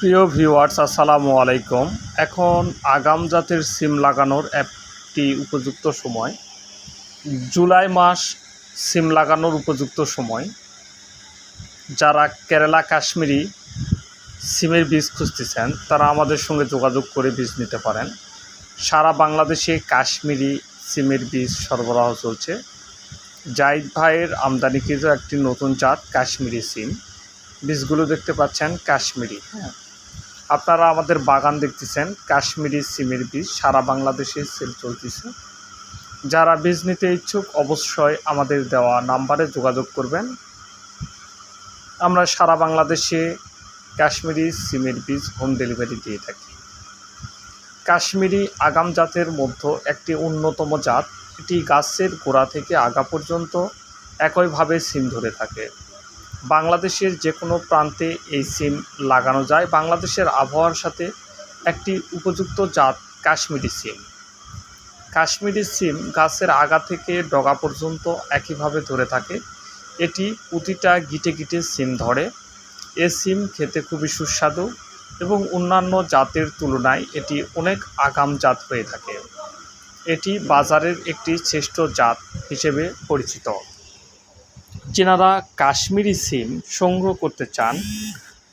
প্রিয় ভিউয়ার্স, আসসালামু আলাইকুম। এখন আগাম জাতের সিম লাগানোর একটি উপযুক্ত সময়। জুলাই মাস সিম লাগানোর উপযুক্ত সময়। যারা কেরালা কাশ্মীরি সিমের বীজ খুঁজতেছেন তারা আমাদের সঙ্গে যোগাযোগ করে বীজ নিতে পারেন। সারা বাংলাদেশে কাশ্মীরি সিমের বীজ সরবরাহ চলছে। জাহিদ ভাইয়ের আমদানিকৃত একটি নতুন জাত কাশ্মীরি সিম। বীজগুলো দেখতে পাচ্ছেন কাশ্মীরি। আপনারা আমাদের বাগান দেখতেছেন, কাশ্মীরি সিমের বীজ সারা বাংলাদেশে সেল চলতেছে। যারা বীজ নিতে ইচ্ছুক অবশ্যই আমাদের দেওয়া নাম্বারে যোগাযোগ করবেন। আমরা সারা বাংলাদেশে কাশ্মীরি সিমের বীজ হোম ডেলিভারি দিয়ে থাকি। কাশ্মীরি আগাম জাতের মধ্যে একটি অন্যতম জাত। এটি গাছের গোড়া থেকে আগা পর্যন্ত একইভাবে সিম ধরে থাকে। বাংলাদেশের যে কোনো প্রান্তে এই সিম লাগানো যায়। বাংলাদেশের আবহাওয়ার সাথে একটি উপযুক্ত জাত কাশ্মীরি সিম। কাশ্মীরি সিম গাছের আগা থেকে ডগা পর্যন্ত একইভাবে ধরে থাকে। এটি প্রতিটা গিটে গিটে সিম ধরে। এ সিম খেতে খুবই সুস্বাদু এবং অন্যান্য জাতের তুলনায় এটি অনেক আগাম জাত হয়ে থাকে। এটি বাজারের একটি শ্রেষ্ঠ জাত হিসেবে পরিচিত। যারা কাশ্মীরি সিম সংগ্রহ করতে চান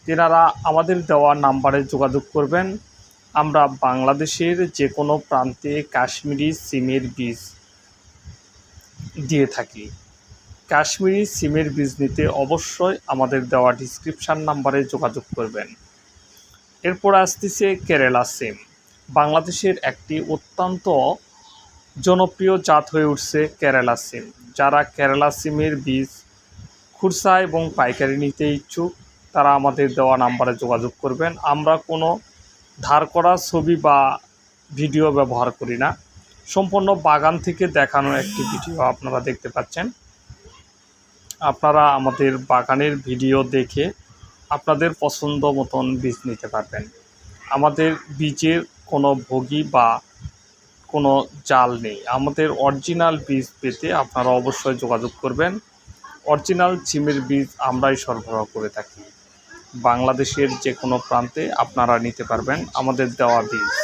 তেনারা আমাদের দেওয়া নাম্বারে যোগাযোগ করবেন। আমরা বাংলাদেশের যে কোনো প্রান্তে কাশ্মীরি সিমের বীজ দিয়ে থাকি। কাশ্মীরি সিমের বীজ নিতে অবশ্যই আমাদের দেওয়া ডিসক্রিপশান নাম্বারে যোগাযোগ করবেন। এরপর আসতেছে কেরালা সিম। বাংলাদেশের একটি অত্যন্ত জনপ্রিয় জাত হয়ে উঠছে কেরালা সিম। যারা কেরালা সিমের বীজ খুচরা এবং পাইকারি নিতে ইচ্ছুক তারা আমাদের দেওয়া নাম্বারে যোগাযোগ করবেন। আমরা কোনো ধার করা ছবি বা ভিডিও ব্যবহার করি না। সম্পূর্ণ বাগান থেকে দেখানো একটি ভিডিও আপনারা দেখতে পাচ্ছেন। আপনারা আমাদের বাগানের ভিডিও দেখে আপনাদের পছন্দ মতন বীজ নিতে পারবেন। আমাদের বীজের কোনো ভোগী বা কোনো জাল নেই। আমাদের অরিজিনাল বীজ পেতে আপনারা অবশ্যই যোগাযোগ করবেন। অরিজিনাল সিমের বীজ আমরাই সরবরাহ করে থাকি। বাংলাদেশের যে কোনো প্রান্তে আপনারা নিতে পারবেন আমাদের দেওয়া বীজ।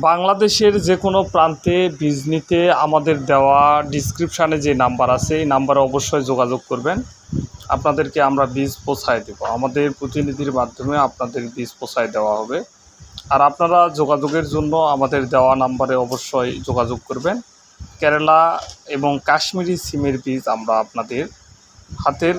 বাংলাদেশের যে কোনো প্রান্তে বীজ নিতে আমাদের দেওয়া ডিসক্রিপশানে যে নাম্বার আছে এই নাম্বারে অবশ্যই যোগাযোগ করবেন। আপনাদেরকে আমরা বীজ পৌঁছায় দেব। আমাদের প্রতিনিধির মাধ্যমে আপনাদের বীজ পৌঁছায় দেওয়া হবে। আর আপনারা যোগাযোগের জন্য আমাদের দেওয়া নাম্বারে অবশ্যই যোগাযোগ করবেন। কেরালা এবং কাশ্মীরি সিমের বীজ আমরা আপনাদের হাতের